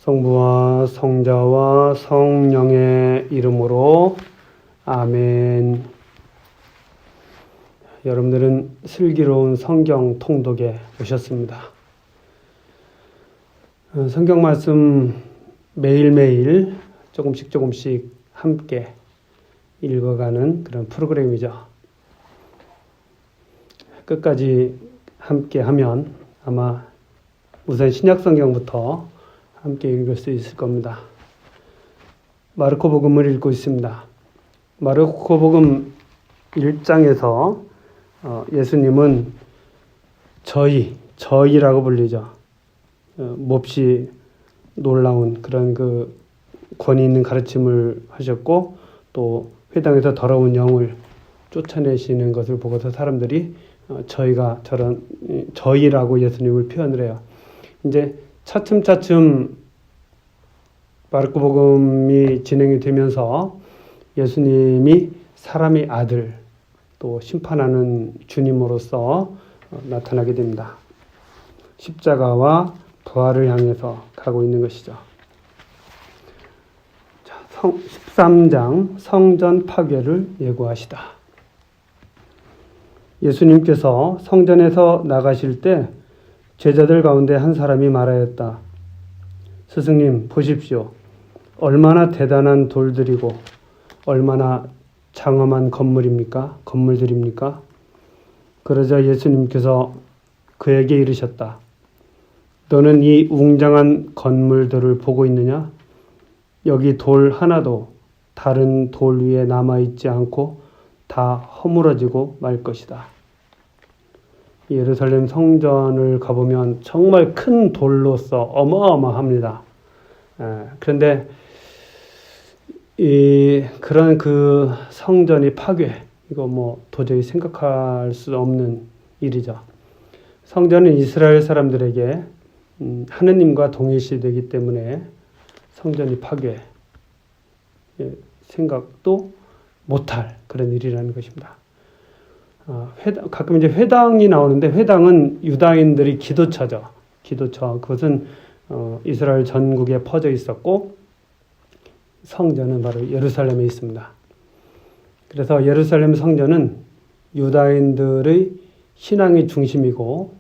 성부와 성자와 성령의 이름으로 아멘. 여러분들은 슬기로운 성경 통독에 오셨습니다. 성경 말씀 매일매일 조금씩 함께 읽어가는 그런 프로그램이죠. 끝까지 함께 하면 아마 우선 신약성경부터 함께 읽을 수 있을 겁니다. 마르코복음을 읽고 있습니다. 마르코복음 1장에서 예수님은 저희라고 불리죠. 몹시 놀라운 그런 그 권위 있는 가르침을 하셨고, 또 회당에서 더러운 영을 쫓아내시는 것을 보고서 사람들이 저희라고 예수님을 표현을 해요. 이제 차츰 마르코복음이 진행이 되면서 예수님이 사람의 아들, 또 심판하는 주님으로서 나타나게 됩니다. 십자가와 부활을 향해서 가고 있는 것이죠. 13장 성전 파괴를 예고하시다. 예수님께서 성전에서 나가실 때 제자들 가운데 한 사람이 말하였다. 스승님, 보십시오. 얼마나 대단한 돌들이고 얼마나 장엄한 건물들입니까? 그러자 예수님께서 그에게 이르셨다. 너는 이 웅장한 건물들을 보고 있느냐? 여기 돌 하나도 다른 돌 위에 남아있지 않고 다 허물어지고 말 것이다. 예루살렘 성전을 가보면 정말 큰 돌로서 어마어마합니다. 그런데 그런 그 성전이 파괴, 이거 도저히 생각할 수 없는 일이죠. 성전은 이스라엘 사람들에게 하느님과 동일시되기 때문에 성전이 파괴, 생각도 못할 그런 일이라는 것입니다. 가끔 이제 회당이 나오는데, 회당은 유다인들이 기도처죠. 그것은 이스라엘 전국에 퍼져 있었고, 성전은 바로 예루살렘에 있습니다. 그래서 예루살렘 성전은 유다인들의 신앙의 중심이고,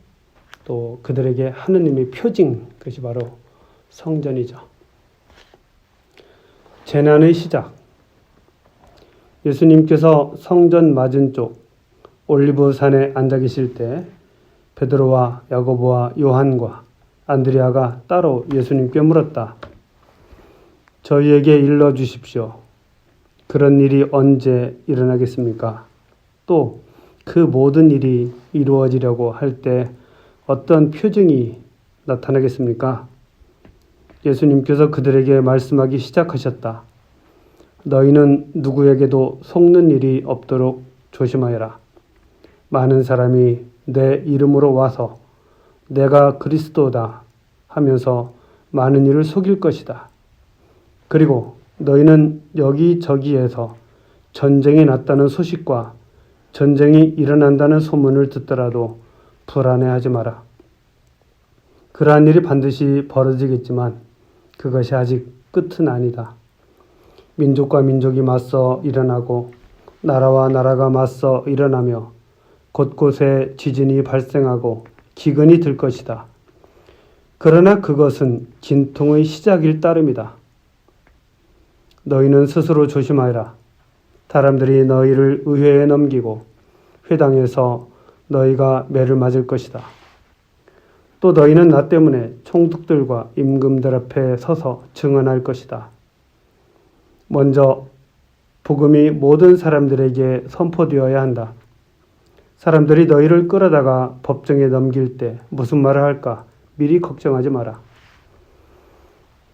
또 그들에게 하느님의 표징, 그것이 바로 성전이죠. 재난의 시작. 예수님께서 성전 맞은쪽 올리브산에 앉아 계실 때 베드로와 야고보와 요한과 안드레아가 따로 예수님께 물었다. 저희에게 일러 주십시오. 그런 일이 언제 일어나겠습니까? 또 그 모든 일이 이루어지려고 할 때 어떤 표징이 나타나겠습니까? 예수님께서 그들에게 말씀하기 시작하셨다. 너희는 누구에게도 속는 일이 없도록 조심하여라. 많은 사람이 내 이름으로 와서 내가 그리스도다 하면서 많은 이를 속일 것이다. 그리고 너희는 여기저기에서 전쟁이 났다는 소식과 전쟁이 일어난다는 소문을 듣더라도 불안해하지 마라. 그러한 일이 반드시 벌어지겠지만 그것이 아직 끝은 아니다. 민족과 민족이 맞서 일어나고 나라와 나라가 맞서 일어나며 곳곳에 지진이 발생하고 기근이 들 것이다. 그러나 그것은 진통의 시작일 따름이다. 너희는 스스로 조심하여라. 사람들이 너희를 의회에 넘기고 회당에서 너희가 매를 맞을 것이다. 또 너희는 나 때문에 총독들과 임금들 앞에 서서 증언할 것이다. 먼저 복음이 모든 사람들에게 선포되어야 한다. 사람들이 너희를 끌어다가 법정에 넘길 때 무슨 말을 할까 미리 걱정하지 마라.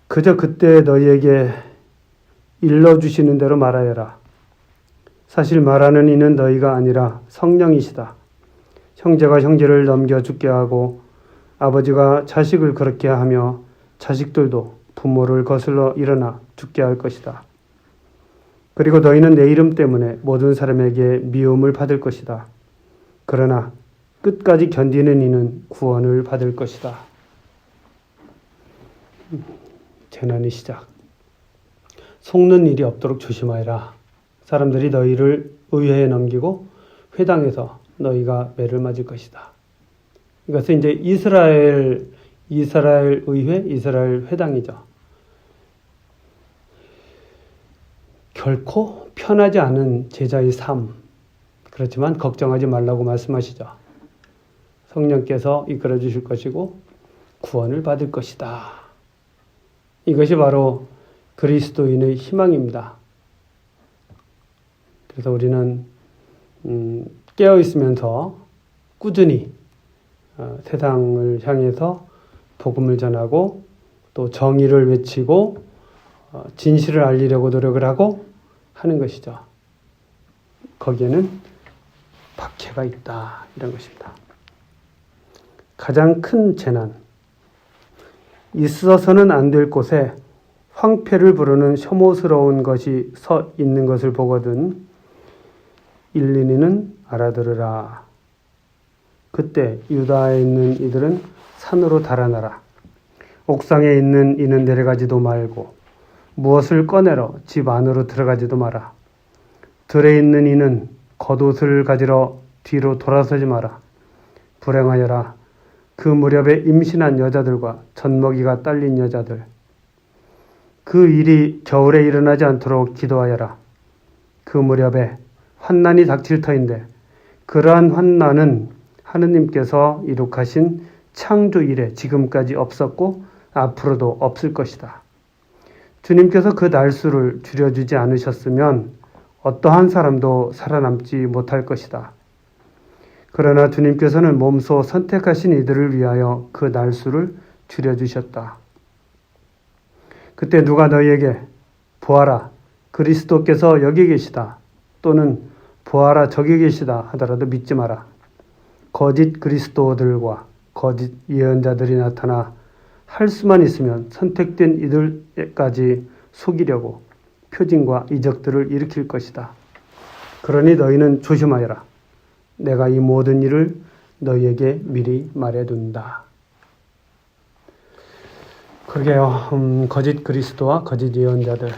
그저 그때 너희에게 일러주시는 대로 말하여라. 사실 말하는 이는 너희가 아니라 성령이시다. 형제가 형제를 넘겨 죽게 하고 아버지가 자식을 그렇게 하며 자식들도 부모를 거슬러 일어나 죽게 할 것이다. 그리고 너희는 내 이름 때문에 모든 사람에게 미움을 받을 것이다. 그러나 끝까지 견디는 이는 구원을 받을 것이다. 재난의 시작. 속는 일이 없도록 조심하여라. 사람들이 너희를 의회에 넘기고 회당에서 너희가 매를 맞을 것이다. 이것은 이제 이스라엘 의회, 이스라엘 회당이죠. 결코 편하지 않은 제자의 삶. 그렇지만 걱정하지 말라고 말씀하시죠. 성령께서 이끌어 주실 것이고 구원을 받을 것이다. 이것이 바로 그리스도인의 희망입니다. 그래서 우리는 깨어 있으면서 꾸준히 세상을 향해서 복음을 전하고 또 정의를 외치고 진실을 알리려고 노력을 하고 하는 것이죠. 거기에는 박해가 있다. 이런 것입니다. 가장 큰 재난. 있어서는 안 될 곳에 황폐를 부르는 혐오스러운 것이 서 있는 것을 보거든 일리니는 알아들으라. 그때 유다에 있는 이들은 산으로 달아나라. 옥상에 있는 이는 내려가지도 말고 무엇을 꺼내러 집 안으로 들어가지도 마라. 들에 있는 이는 겉옷을 가지러 뒤로 돌아서지 마라. 불행하여라. 그 무렵에 임신한 여자들과 젖먹이가 딸린 여자들. 그 일이 겨울에 일어나지 않도록 기도하여라. 그 무렵에 환난이 닥칠 터인데 그러한 환난은 하느님께서 이룩하신 창조 이래 지금까지 없었고 앞으로도 없을 것이다. 주님께서 그 날수를 줄여주지 않으셨으면 어떠한 사람도 살아남지 못할 것이다. 그러나 주님께서는 몸소 선택하신 이들을 위하여 그 날수를 줄여주셨다. 그때 누가 너희에게 보아라, 그리스도께서 여기 계시다 또는 보아라, 저기 계시다 하더라도 믿지 마라. 거짓 그리스도들과 거짓 예언자들이 나타나 할 수만 있으면 선택된 이들까지 속이려고 표징과 이적들을 일으킬 것이다. 그러니 너희는 조심하여라. 내가 이 모든 일을 너희에게 미리 말해둔다. 그러게요. 거짓 그리스도와 거짓 예언자들,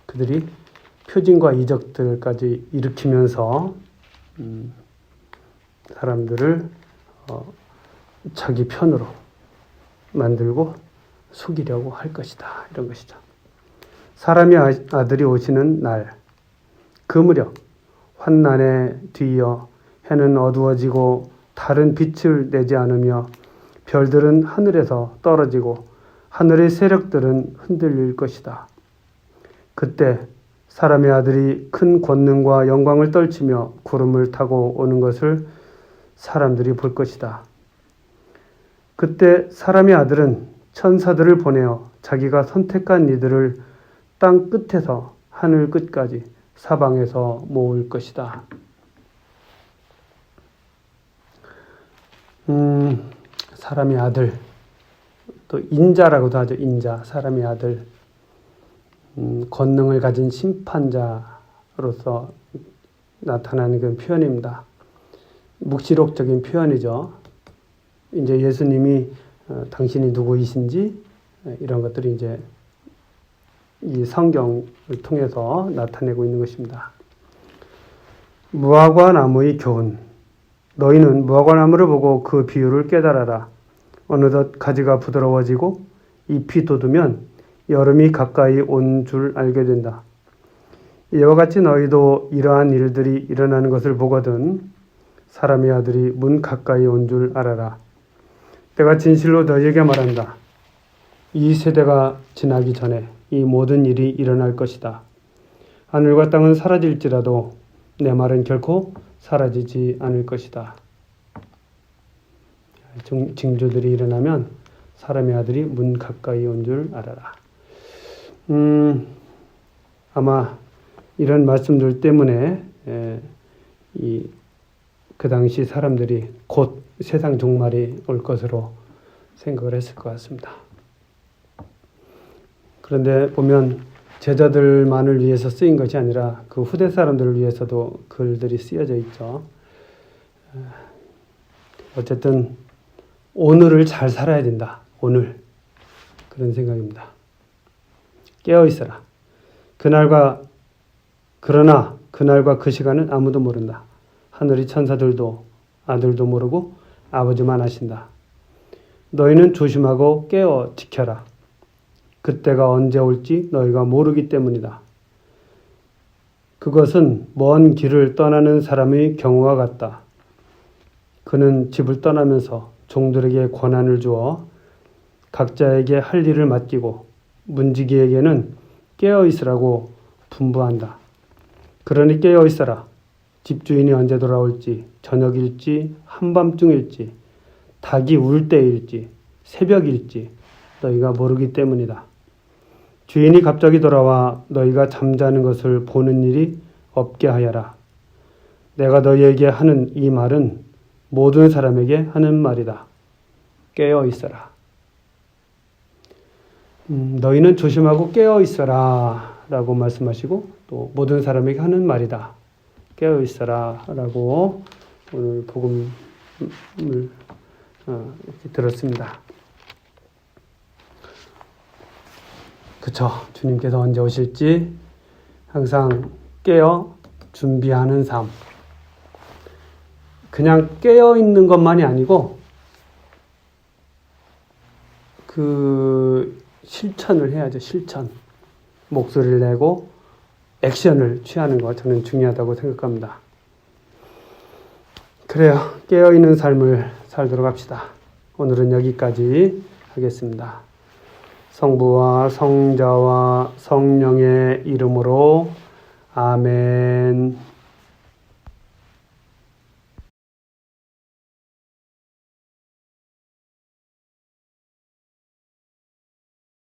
그들이 표징과 이적들까지 일으키면서 사람들을 자기 편으로 만들고 속이려고 할 것이다. 이런 것이죠. 사람의 아들이 오시는 날, 그 무렵 환난에 뒤이어 해는 어두워지고 달은 빛을 내지 않으며 별들은 하늘에서 떨어지고 하늘의 세력들은 흔들릴 것이다. 그때 사람의 아들이 큰 권능과 영광을 떨치며 구름을 타고 오는 것을 사람들이 볼 것이다. 그때 사람의 아들은 천사들을 보내어 자기가 선택한 이들을 땅 끝에서 하늘 끝까지 사방에서 모을 것이다. 사람의 아들, 또 인자라고도 하죠. 인자, 사람의 아들, 권능을 가진 심판자로서 나타나는 그런 표현입니다. 묵시록적인 표현이죠. 이제 예수님이 당신이 누구이신지 이런 것들이 이제 이 성경을 통해서 나타내고 있는 것입니다. 무화과 나무의 교훈. 너희는 무화과 나무를 보고 그 비유를 깨달아라. 어느덧 가지가 부드러워지고 잎이 돋으면 여름이 가까이 온 줄 알게 된다. 이와 같이 너희도 이러한 일들이 일어나는 것을 보거든 사람의 아들이 문 가까이 온 줄 알아라. 내가 진실로 너희에게 말한다. 이 세대가 지나기 전에 이 모든 일이 일어날 것이다. 하늘과 땅은 사라질지라도 내 말은 결코 사라지지 않을 것이다. 징조들이 일어나면 사람의 아들이 문 가까이 온 줄 알아라. 아마 이런 말씀들 때문에 그 당시 사람들이 곧 세상 종말이 올 것으로 생각을 했을 것 같습니다. 그런데 보면 제자들만을 위해서 쓰인 것이 아니라 그 후대 사람들을 위해서도 글들이 쓰여져 있죠. 어쨌든 오늘을 잘 살아야 된다. 오늘. 그런 생각입니다. 깨어 있어라. 그러나 그날과 그 시간은 아무도 모른다. 하늘의 천사들도 아들도 모르고 아버지만 아신다. 너희는 조심하고 깨어 지켜라. 그때가 언제 올지 너희가 모르기 때문이다. 그것은 먼 길을 떠나는 사람의 경우와 같다. 그는 집을 떠나면서 종들에게 권한을 주어 각자에게 할 일을 맡기고 문지기에게는 깨어 있으라고 분부한다. 그러니 깨어 있어라. 집주인이 언제 돌아올지, 저녁일지, 한밤중일지, 닭이 울 때일지, 새벽일지 너희가 모르기 때문이다. 주인이 갑자기 돌아와 너희가 잠자는 것을 보는 일이 없게 하여라. 내가 너희에게 하는 이 말은 모든 사람에게 하는 말이다. 깨어 있어라. 너희는 조심하고 깨어 있어라 라고 말씀하시고 또 모든 사람에게 하는 말이다. 깨어 있어라 라고 오늘 복음을 이렇게 들었습니다. 그쵸. 주님께서 언제 오실지 항상 깨어 준비하는 삶. 그냥 깨어 있는 것만이 아니고 그 실천을 해야죠. 실천. 목소리를 내고 액션을 취하는 거 저는 중요하다고 생각합니다. 그래요. 깨어있는 삶을 살도록 합시다. 오늘은 여기까지 하겠습니다. 성부와 성자와 성령의 이름으로 아멘.